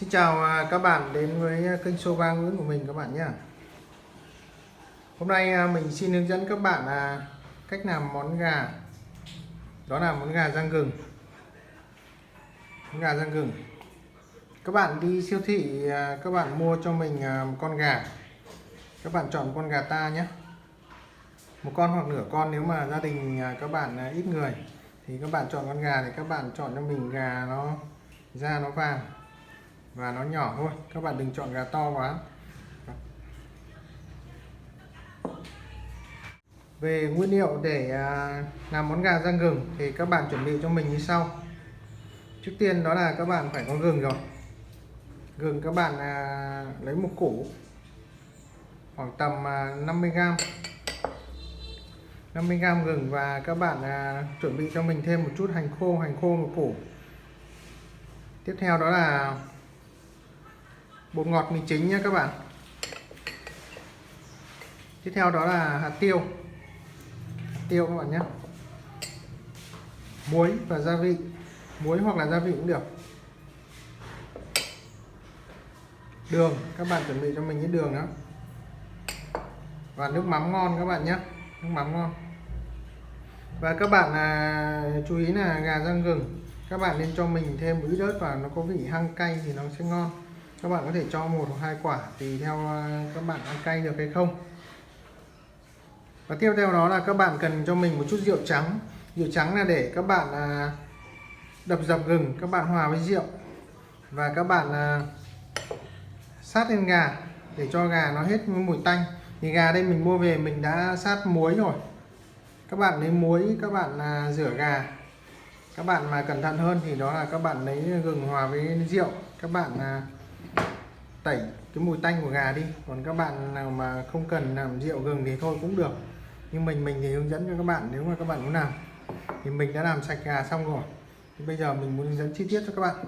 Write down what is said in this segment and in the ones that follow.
Xin chào các bạn đến với kênh Show Ba Nguyễn của mình các bạn nhé. Hôm nay mình xin hướng dẫn các bạn cách làm món gà. Đó là món gà rang gừng. Món gà rang gừng. Các bạn đi siêu thị các bạn mua cho mình một con gà. Các bạn chọn con gà ta nhé. Một con hoặc nửa con, nếu mà gia đình các bạn ít người thì các bạn chọn con gà thì các bạn chọn cho mình gà nó da nó vàng và nó nhỏ thôi. Các bạn đừng chọn gà to quá. Về nguyên liệu để làm món gà rang gừng thì các bạn chuẩn bị cho mình như sau. Trước tiên đó là các bạn phải có gừng rồi. Gừng các bạn lấy một củ khoảng tầm 50g 50g gừng, và các bạn chuẩn bị cho mình thêm một chút hành khô một củ. Tiếp theo đó là bột ngọt mì chính nhé các bạn. Tiếp theo đó là hạt tiêu các bạn nhé. Muối và gia vị, muối hoặc là gia vị cũng được. Đường, các bạn chuẩn bị cho mình ít đường đó. Và nước mắm ngon các bạn nhé, nước mắm ngon. Và các bạn chú ý là gà rang gừng các bạn nên cho mình thêm một ít ớt vào, nó có vị hăng cay thì nó sẽ ngon. Các bạn có thể cho 1 hoặc 2 quả tùy theo các bạn ăn cay được hay không. Và tiếp theo đó là các bạn cần cho mình một chút rượu trắng. Rượu trắng là để các bạn đập dập gừng, các bạn hòa với rượu và các bạn sát lên gà để cho gà nó hết mùi tanh. Thì gà đây mình mua về mình đã sát muối rồi. Các bạn lấy muối, các bạn rửa gà. Các bạn mà cẩn thận hơn thì đó là các bạn lấy gừng hòa với rượu, các bạn tẩy cái mùi tanh của gà đi. Còn các bạn nào mà không cần làm rượu gừng thì thôi cũng được. Nhưng mình thì hướng dẫn cho các bạn, nếu mà các bạn muốn làm thì mình đã làm sạch gà xong rồi. Thì bây giờ mình muốn hướng dẫn chi tiết cho các bạn.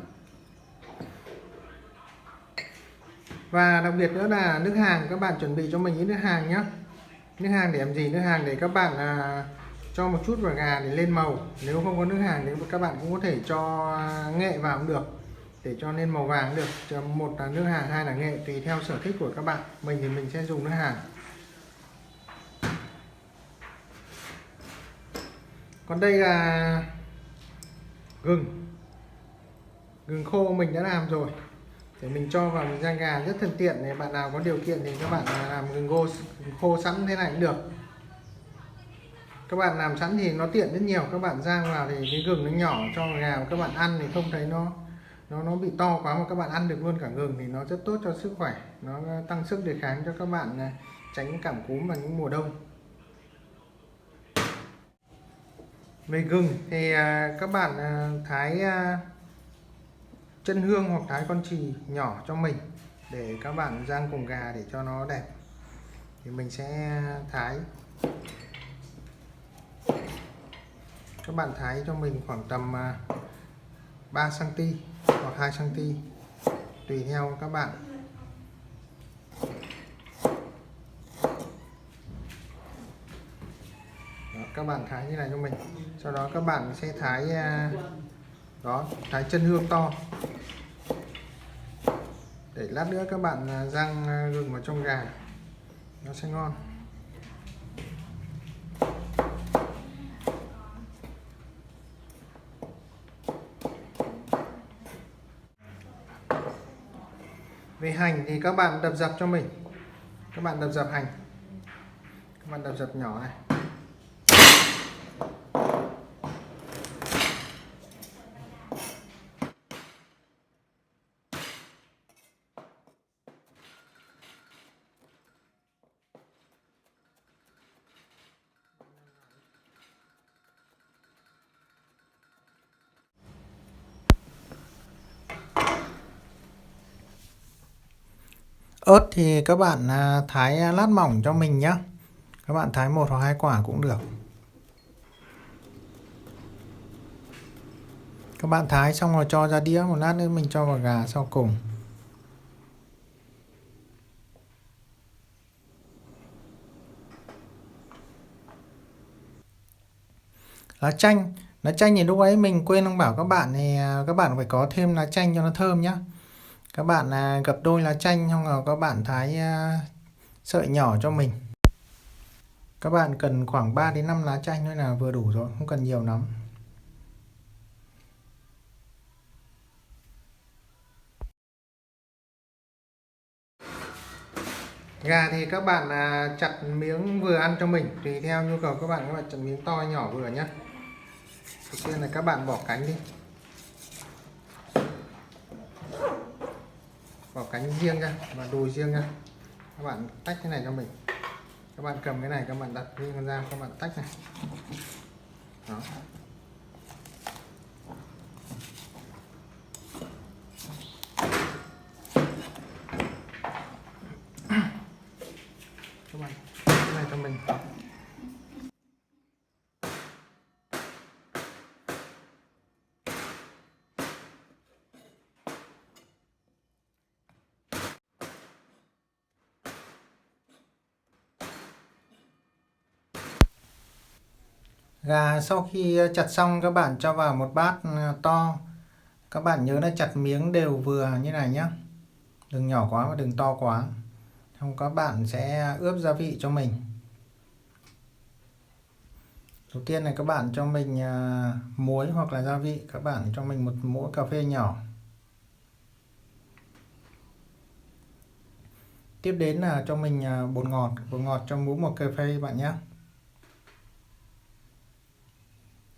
Và đặc biệt nữa là nước hàng, các bạn chuẩn bị cho mình ít nước hàng nhé. Nước hàng để làm gì? Nước hàng để các bạn cho một chút vào gà để lên màu. Nếu không có nước hàng thì các bạn cũng có thể cho nghệ vào cũng được, để cho lên màu vàng cũng được. Một là nước hàng, hai là nghệ, tùy theo sở thích của các bạn. Mình thì mình sẽ dùng nước hàng. Còn đây là gừng khô mình đã làm rồi, để mình cho vào mình rang gà rất thuận tiện. Nếu bạn nào có điều kiện thì các bạn làm gừng khô sẵn thế này cũng được. Các bạn làm sẵn thì nó tiện rất nhiều. Các bạn rang vào thì cái gừng nó nhỏ cho gà, các bạn ăn thì không thấy nó bị to quá, mà các bạn ăn được luôn cả gừng thì nó rất tốt cho sức khỏe, nó tăng sức đề kháng cho các bạn, tránh cảm cúm vào những mùa đông. Về gừng thì các bạn thái chân hương hoặc thái con chì nhỏ cho mình để các bạn rang cùng gà để cho nó đẹp. Thì mình sẽ thái, các bạn thái cho mình khoảng tầm 3 cm hoặc 2 cm tùy theo các bạn. Đó, các bạn thái như này cho mình. Sau đó các bạn sẽ thái thái chân hương to để lát nữa các bạn rang gừng vào trong gà nó sẽ ngon. Về hành thì các bạn đập dập cho mình. Các bạn đập dập hành, các bạn đập dập nhỏ này. Ớt thì các bạn thái lát mỏng cho mình nhé. Các bạn thái 1 hoặc 2 quả cũng được. Các bạn thái xong rồi cho ra đĩa, một lát nữa mình cho vào gà sau cùng. Lá chanh thì lúc ấy mình quên không bảo các bạn thì các bạn phải có thêm lá chanh cho nó thơm nhé. Các bạn gập đôi lá chanh, xong rồi các bạn thái sợi nhỏ cho mình. Các bạn cần khoảng 3 đến 5 lá chanh thôi là vừa đủ rồi, không cần nhiều lắm. Gà thì các bạn chặt miếng vừa ăn cho mình, tùy theo nhu cầu các bạn chặt miếng to nhỏ vừa nhé. Đầu tiên là các bạn bỏ cánh đi, bỏ cánh riêng ra và đùi riêng ra. Các bạn tách cái này cho mình. Các bạn cầm cái này, các bạn đặt riêng con dao, các bạn tách này. Đó. Các bạn cái này cho mình. Gà sau khi chặt xong các bạn cho vào một bát to. Các bạn nhớ là chặt miếng đều vừa như này nhé. Đừng nhỏ quá và đừng to quá. Xong các bạn sẽ ướp gia vị cho mình. Đầu tiên là các bạn cho mình muối hoặc là gia vị. Các bạn cho mình một muỗng cà phê nhỏ. Tiếp đến là cho mình bột ngọt cho muỗng 1 cà phê bạn nhé.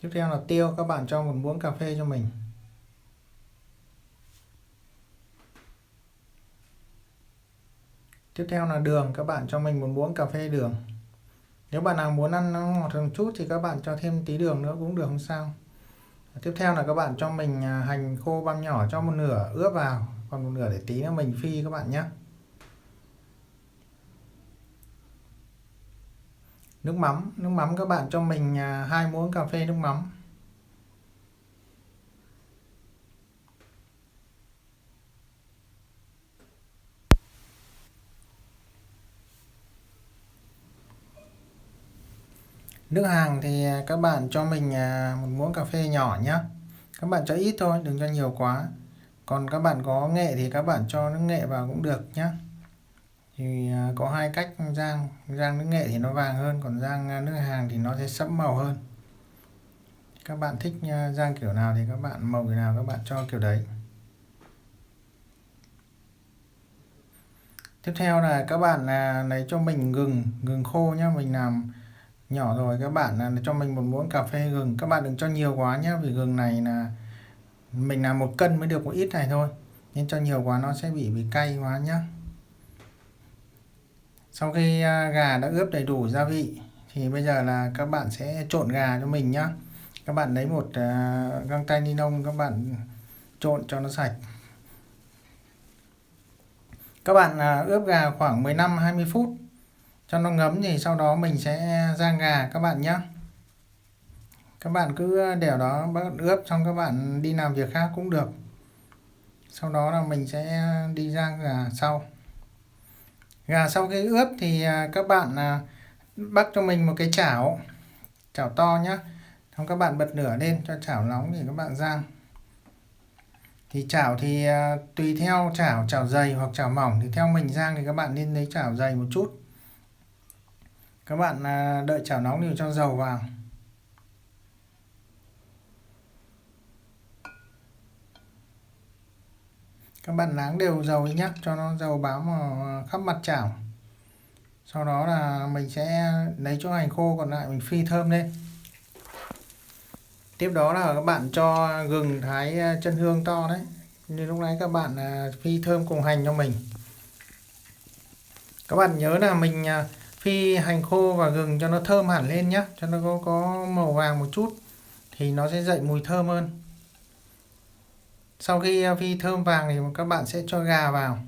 Tiếp theo là tiêu, các bạn cho 1 muỗng cà phê cho mình. Tiếp theo là đường, các bạn cho mình 1 muỗng cà phê đường. Nếu bạn nào muốn ăn nó ngọt hơn chút thì các bạn cho thêm tí đường nữa cũng được, không sao. Tiếp theo là các bạn cho mình hành khô băm nhỏ, cho 1/2 ướp vào, còn 1/2 để tí nữa mình phi các bạn nhé. Nước mắm các bạn cho mình 2 muỗng cà phê nước mắm. Nước hàng thì các bạn cho mình 1 muỗng cà phê nhỏ nhé. Các bạn cho ít thôi, đừng cho nhiều quá. Còn các bạn có nghệ thì các bạn cho nước nghệ vào cũng được nhé. Thì có 2 cách rang nước nghệ thì nó vàng hơn, còn rang nước hàng thì nó sẽ sẫm màu hơn. Các bạn thích rang kiểu nào thì các bạn màu kiểu nào các bạn cho kiểu đấy. Tiếp theo là các bạn lấy cho mình gừng khô nhé, mình làm nhỏ rồi. Các bạn cho mình 1 muỗng cà phê gừng. Các bạn đừng cho nhiều quá nhé, vì gừng này là mình làm 1 cân mới được một ít này thôi, nên cho nhiều quá nó sẽ bị cay quá nhé. Sau khi gà đã ướp đầy đủ gia vị thì bây giờ là các bạn sẽ trộn gà cho mình nhé. Các bạn lấy một găng tay ni lông, các bạn trộn cho nó sạch. Các bạn ướp gà khoảng 15-20 phút cho nó ngấm, thì sau đó mình sẽ rang gà các bạn nhé. Các bạn cứ để đó ướp xong các bạn đi làm việc khác cũng được. Sau đó là mình sẽ đi rang gà sau. Gà sau khi ướp thì các bạn bắc cho mình một cái chảo to nhé. Xong các bạn bật lửa lên cho chảo nóng thì các bạn rang. Thì chảo thì tùy theo chảo dày hoặc chảo mỏng, thì theo mình rang thì các bạn nên lấy chảo dày một chút. Các bạn đợi chảo nóng thì cho dầu vào. Các bạn láng đều dầu nhé, cho nó dầu bám vào khắp mặt chảo. Sau đó là mình sẽ lấy chỗ hành khô còn lại mình phi thơm lên. Tiếp đó là các bạn cho gừng thái chân hương to đấy. Nên lúc nãy các bạn phi thơm cùng hành cho mình. Các bạn nhớ là mình phi hành khô và gừng cho nó thơm hẳn lên nhé, cho nó có màu vàng một chút thì nó sẽ dậy mùi thơm hơn. Sau khi phi thơm vàng thì các bạn sẽ cho gà vào.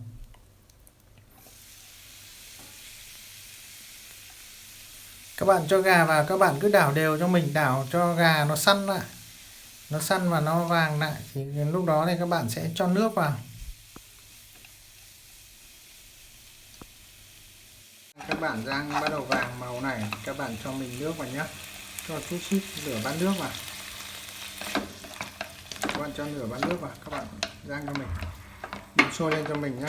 Các bạn cho gà vào, các bạn cứ đảo đều cho mình, đảo cho gà nó săn lại. Nó săn và nó vàng lại thì lúc đó thì các bạn sẽ cho nước vào. Các bạn rang bắt đầu vàng màu này, các bạn cho mình nước vào nhé. Cho chút xíu lửa bát nước vào. Các bạn cho lửa bát nước vào, các bạn rang cho mình. đun sôi lên cho mình nhé.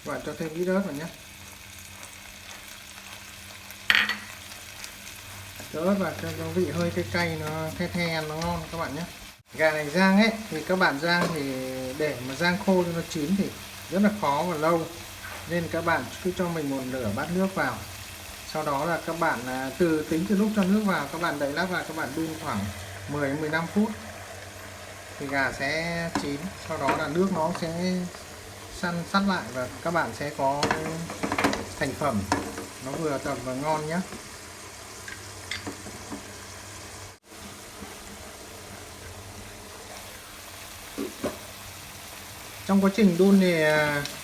Các bạn cho thêm ít ớt vào nhé. Cho ớt vào cho vị hơi cay cay, nó the the nó ngon các bạn nhé. Gà này rang ấy thì các bạn rang thì để mà rang khô cho nó chín thì rất là khó và lâu, nên các bạn cứ cho mình một nửa bát nước vào, sau đó là các bạn tính từ lúc cho nước vào, các bạn đậy nắp vào, các bạn đun khoảng 10-15 phút thì gà sẽ chín. Sau đó là nước nó sẽ săn sắt lại và các bạn sẽ có thành phẩm nó vừa tầm và ngon nhé. Trong quá trình đun thì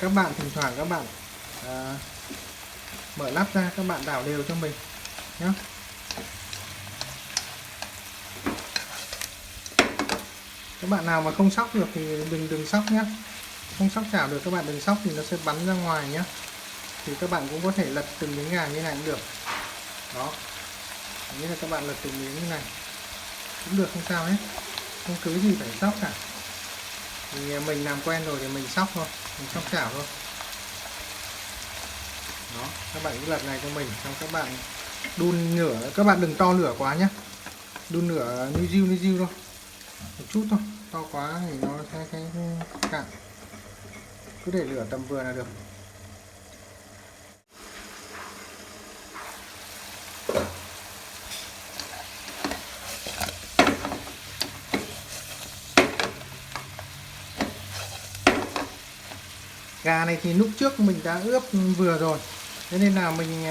các bạn thỉnh thoảng các bạn mở nắp ra, các bạn đảo đều cho mình nhé. Các bạn nào mà không xóc được thì đừng xóc nhé. Không xóc chảo được các bạn đừng xóc thì nó sẽ bắn ra ngoài nhé. Thì các bạn cũng có thể lật từng miếng gà như này cũng được. Đó. Như là các bạn lật từng miếng như này cũng được, không sao hết. Không cứ gì phải xóc cả. Thì mình làm quen rồi thì mình xóc thôi, mình xóc chảo thôi. Đó, các bạn cứ lật này cho mình, xong các bạn đun lửa, các bạn đừng to lửa quá nhé. Đun lửa như riu thôi. Một chút thôi, to quá thì nó sẽ cạn. Cứ để lửa tầm vừa là được. Gà này thì lúc trước mình đã ướp vừa rồi, thế nên là mình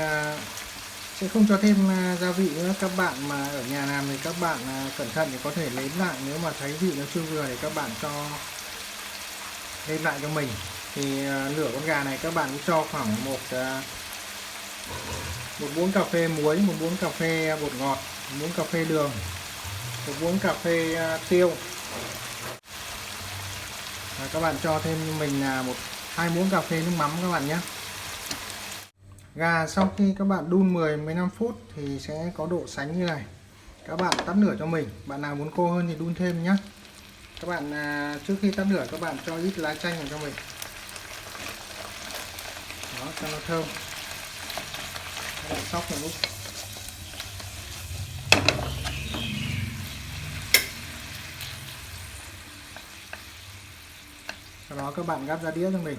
sẽ không cho thêm gia vị nữa. Các bạn mà ở nhà làm thì các bạn cẩn thận thì có thể nếm lại, nếu mà thấy vị nó chưa vừa thì các bạn cho nêm lại cho mình. Thì lửa con gà này các bạn cho khoảng một muỗng cà phê muối, một muỗng cà phê bột ngọt, một muỗng cà phê đường, một muỗng cà phê tiêu. Và các bạn cho thêm cho mình 2 muỗng cà phê nước mắm các bạn nhé. Gà sau khi các bạn đun 10-15 phút thì sẽ có độ sánh như này. Các bạn tắt lửa cho mình, bạn nào muốn khô hơn thì đun thêm nhé. Các bạn trước khi tắt lửa các bạn cho ít lá chanh vào cho mình. Đó, cho nó thơm. Các bạn xóc một lúc. Sau đó các bạn gắp ra đĩa cho mình.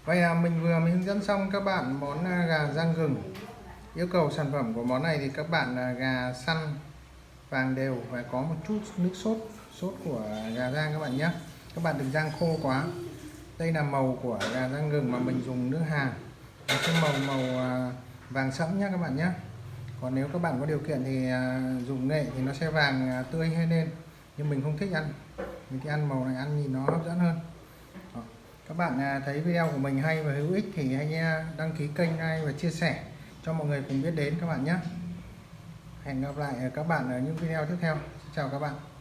Vậy là mình vừa mới hướng dẫn xong các bạn món gà rang gừng. Yêu cầu sản phẩm của món này thì các bạn là gà săn vàng đều và có một chút nước sốt của gà rang các bạn nhé. Các bạn đừng rang khô quá. Đây là màu của gà rang gừng mà mình dùng nước Hàn, nó sẽ màu vàng sẫm nhé các bạn nhé. Còn nếu các bạn có điều kiện thì dùng nghệ thì nó sẽ vàng tươi hay lên, nhưng mình không thích ăn, mình thích ăn màu này, ăn nhìn nó hấp dẫn hơn. Đó. Các bạn thấy video của mình hay và hữu ích thì hãy đăng ký kênh và chia sẻ cho mọi người cùng biết đến các bạn nhé. Hẹn gặp lại các bạn ở những video tiếp theo. Xin chào các bạn.